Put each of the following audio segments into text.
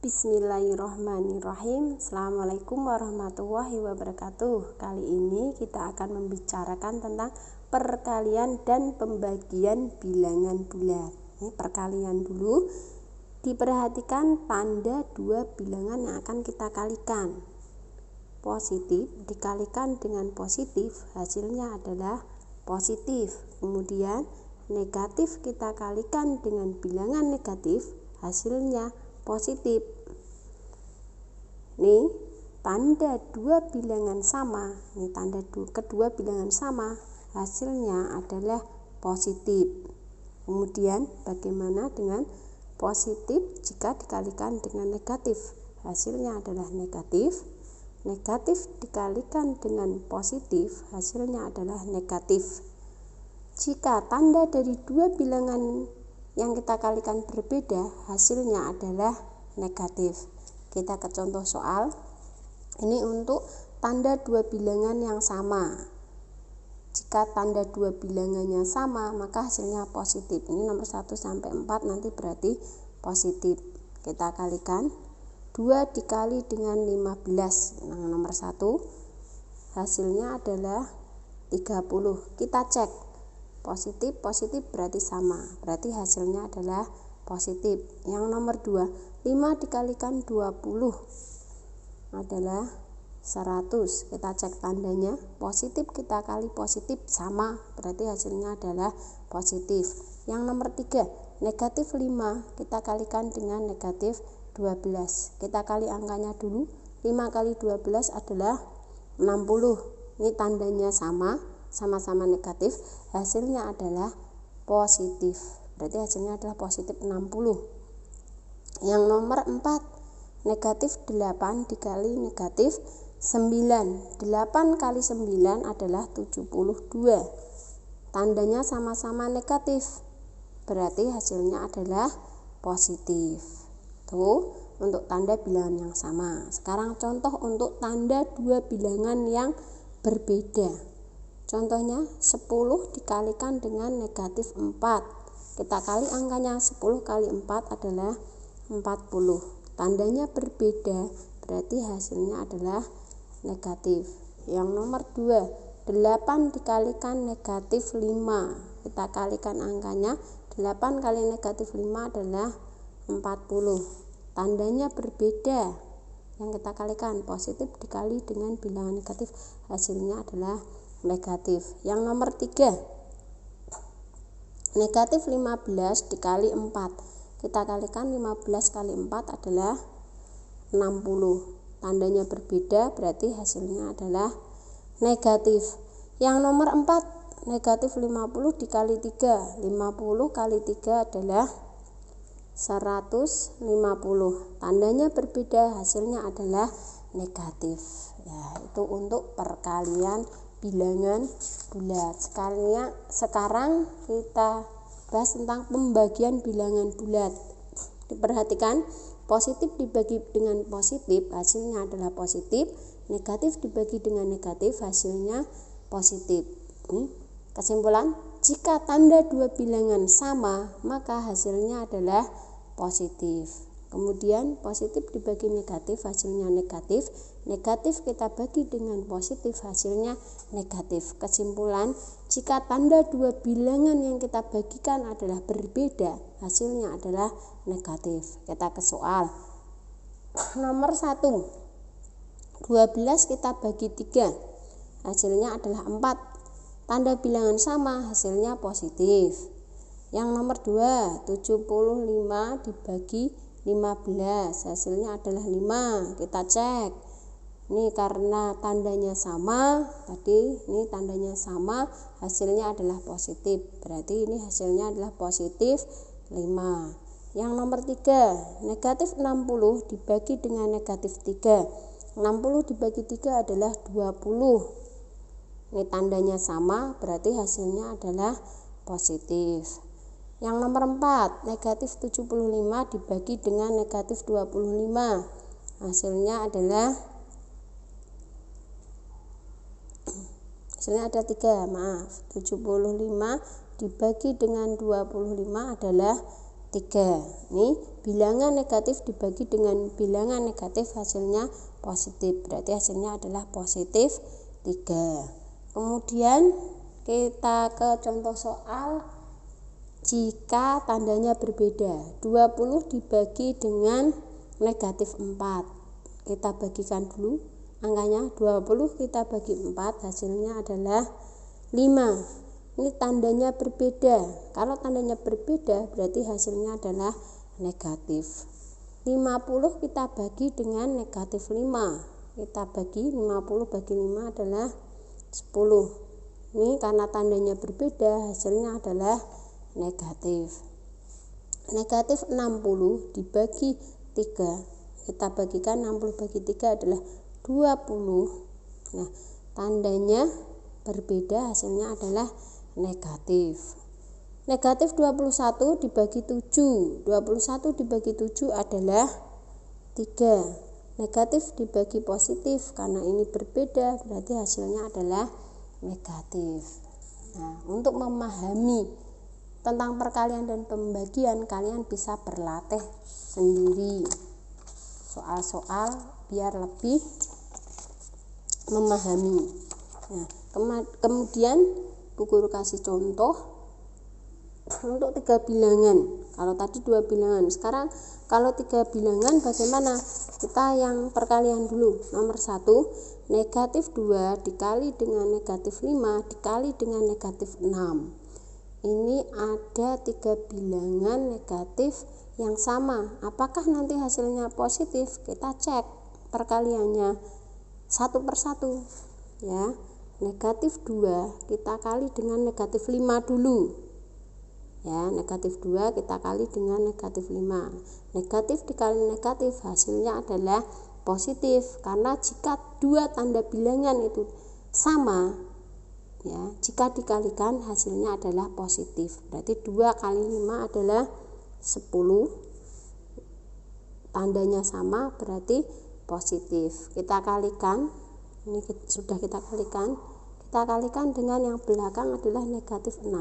Bismillahirrahmanirrahim. Assalamualaikum warahmatullahi wabarakatuh. Kali ini kita akan membicarakan tentang perkalian dan pembagian bilangan bulat. Ini perkalian dulu. Diperhatikan tanda dua bilangan yang akan kita kalikan. Positif dikalikan dengan positif, hasilnya adalah positif. Kemudian negatif kita kalikan dengan bilangan negatif, hasilnya positif. Nih, tanda dua bilangan sama. Nih, tanda kedua bilangan sama, hasilnya adalah positif. Kemudian bagaimana dengan positif jika dikalikan dengan negatif? Hasilnya adalah negatif. Negatif dikalikan dengan positif, hasilnya adalah negatif. Jika tanda dari dua bilangan yang kita kalikan berbeda, hasilnya adalah negatif. Kita ke contoh soal. Ini untuk tanda dua bilangan yang sama. Jika tanda dua bilangannya sama, maka hasilnya positif. Ini nomor 1 sampai 4 nanti berarti positif. Kita kalikan 2 dikali dengan 15. Nah, nomor 1 hasilnya adalah 30. Kita cek. Positif berarti sama, berarti hasilnya adalah positif. Yang nomor 2, 5 dikalikan 20 adalah 100. Kita cek tandanya, positif kita kali positif sama, berarti hasilnya adalah positif. Yang nomor 3, negatif 5 kita kalikan dengan negatif 12. Kita kali angkanya dulu, 5 kali 12 adalah 60. Ini tandanya sama-sama negatif, hasilnya adalah positif. Berarti hasilnya adalah positif 60. Yang nomor 4, negatif 8 dikali negatif 9. 8 kali 9 adalah 72. Tandanya sama-sama negatif, berarti hasilnya adalah positif. Tuh, untuk tanda bilangan yang sama. Sekarang contoh untuk tanda dua bilangan yang berbeda. Contohnya 10 dikalikan dengan negatif 4. Kita kali angkanya, 10 kali 4 adalah 40. Tandanya berbeda, berarti hasilnya adalah negatif. Yang nomor 2, 8 dikalikan negatif 5. Kita kalikan angkanya, 8 kali negatif 5 adalah 40. Tandanya berbeda. Yang kita kalikan positif dikali dengan bilangan negatif, hasilnya adalah negatif. Yang nomor 3, negatif 15 dikali 4. Kita kalikan 15 kali 4 adalah 60. Tandanya berbeda, berarti hasilnya adalah negatif. Yang nomor 4, negatif 50 dikali 3. 50 kali 3 adalah 150. Tandanya berbeda, hasilnya adalah negatif. Ya, itu untuk perkalian bilangan bulat. Sekarang kita bahas tentang pembagian bilangan bulat. Diperhatikan, positif dibagi dengan positif, hasilnya adalah positif. Negatif dibagi dengan negatif, hasilnya positif. Kesimpulan, jika tanda dua bilangan sama, maka hasilnya adalah positif. Kemudian positif dibagi negatif, hasilnya negatif. Negatif kita bagi dengan positif, hasilnya negatif. Kesimpulan, jika tanda dua bilangan yang kita bagikan adalah berbeda, hasilnya adalah negatif. Kita ke soal. Nomor 1, 12 kita bagi 3, hasilnya adalah 4. Tanda bilangan sama, hasilnya positif. Yang nomor 2, 75 dibagi 15, hasilnya adalah 5. Kita cek. Ini karena tandanya sama, ini tandanya sama, hasilnya adalah positif. Berarti ini hasilnya adalah positif 5. Yang nomor 3, negatif 60 dibagi dengan negatif 3. 60 dibagi 3 adalah 20. Ini tandanya sama, berarti hasilnya adalah positif. Yang nomor 4, negatif 75 dibagi dengan negatif 25. Hasilnya ada 3, 75 dibagi dengan 25 adalah 3. Ini bilangan negatif dibagi dengan bilangan negatif hasilnya positif, berarti hasilnya adalah positif 3. Kemudian kita ke contoh soal jika tandanya berbeda. 20 dibagi dengan negatif 4. Kita bagikan dulu angkanya. 20 kita bagi 4 hasilnya adalah 5. Ini tandanya berbeda. Kalau tandanya berbeda berarti hasilnya adalah negatif. 50 kita bagi dengan negatif 5. Kita bagi 50 bagi 5 adalah 10. Ini karena tandanya berbeda hasilnya adalah negatif. Negatif 60 dibagi 3. Kita bagikan 60 bagi 3 adalah 20. Nah, tandanya berbeda hasilnya adalah negatif. Negatif 21 dibagi 7. 21 dibagi 7 adalah 3. Negatif dibagi positif, karena ini berbeda berarti hasilnya adalah negatif. Nah, untuk memahami tentang perkalian dan pembagian kalian bisa berlatih sendiri soal-soal biar lebih memahami. Nah, kemudian Bu Guru kasih contoh untuk 3 bilangan. Kalau tadi 2 bilangan, sekarang kalau 3 bilangan bagaimana? Kita yang perkalian dulu. Nomor 1, negatif 2 dikali dengan negatif 5 dikali dengan negatif 6. Ini ada 3 bilangan negatif yang sama. Apakah nanti hasilnya positif? Kita cek perkaliannya satu persatu ya. Negatif 2 kita kali dengan negatif 5 dulu ya. Negatif 2 kita kali dengan negatif 5. Negatif dikali negatif hasilnya adalah positif, karena jika 2 tanda bilangan itu sama ya, jika dikalikan hasilnya adalah positif. Berarti 2 kali 5 adalah 10. Tandanya sama berarti positif. Kita kalikan, ini sudah kita kalikan. Kita kalikan dengan yang belakang adalah negatif 6.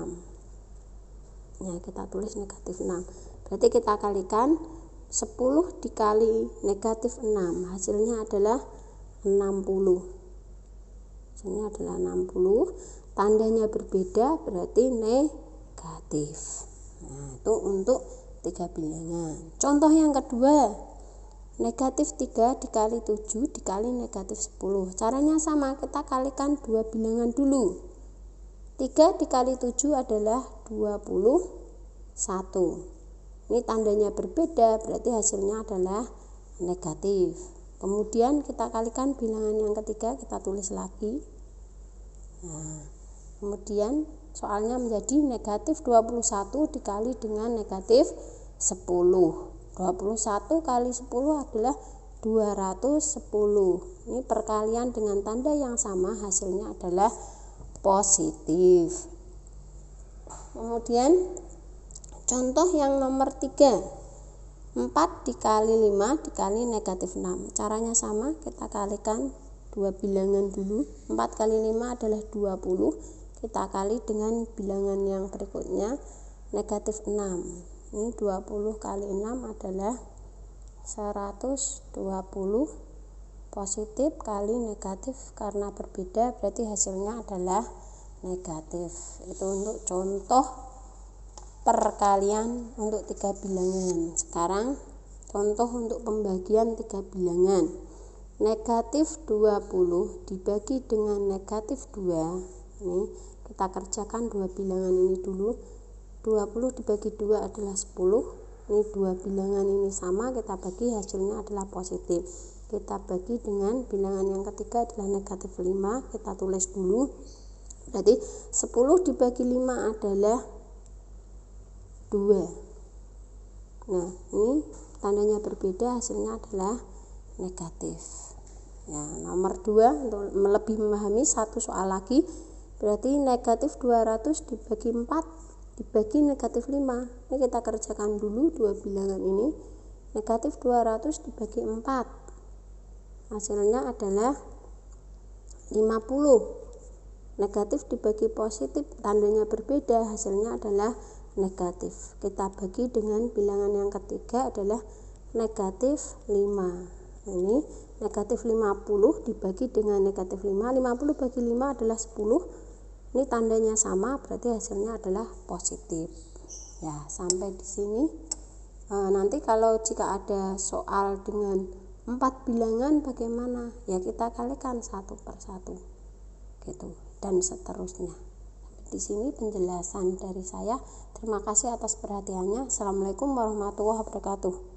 Ya, kita tulis negatif 6. Berarti kita kalikan 10 dikali negatif 6. Hasilnya adalah 60. Hasilnya adalah 60. Tandanya berbeda berarti negatif. Nah, itu untuk 3 bilangan. Contoh yang kedua, negatif 3 dikali 7 dikali negatif 10. Caranya sama, kita kalikan 2 bilangan dulu. 3 dikali 7 adalah 21. Ini tandanya berbeda berarti hasilnya adalah negatif. Kemudian kita kalikan bilangan yang ketiga, kita tulis lagi. Nah, kemudian soalnya menjadi negatif 21 dikali dengan negatif 10. 21 kali 10 adalah 210. Ini perkalian dengan tanda yang sama, hasilnya adalah positif. Kemudian contoh yang nomor 3, 4 dikali 5 dikali negatif 6. Caranya sama, kita kalikan 2 bilangan dulu. 4 kali 5 adalah 20. Kita kali dengan bilangan yang berikutnya negatif 6. Ini 20 kali 6 adalah 120. Positif kali negatif, karena berbeda berarti hasilnya adalah negatif. Itu untuk contoh perkalian untuk 3 bilangan. Sekarang contoh untuk pembagian 3 bilangan. Negatif 20 dibagi dengan negatif 2. Ini kita kerjakan 2 bilangan ini dulu. 20 dibagi 2 adalah 10. Ini 2 bilangan ini sama, kita bagi hasilnya adalah positif. Kita bagi dengan bilangan yang ketiga adalah negatif 5. Kita tulis dulu. Berarti 10 dibagi 5 adalah 2. Nah, ini tandanya berbeda, hasilnya adalah negatif. Ya, nomor 2 untuk lebih memahami satu soal lagi. Berarti negatif 200 dibagi 4 dibagi negatif 5. Ini kita kerjakan dulu 2 bilangan ini. Negatif 200 dibagi 4. Hasilnya adalah 50. Negatif dibagi positif, tandanya berbeda, hasilnya adalah negatif. Kita bagi dengan bilangan yang ketiga adalah negatif 5. Ini negatif 50 dibagi dengan negatif 5. 50 bagi 5 adalah 10. Ini tandanya sama, berarti hasilnya adalah positif. Ya, sampai di sini. Nanti kalau jika ada soal dengan 4 bilangan bagaimana? Ya kita kalikan satu per satu. Gitu, dan seterusnya. Di sini penjelasan dari saya. Terima kasih atas perhatiannya. Assalamualaikum warahmatullahi wabarakatuh.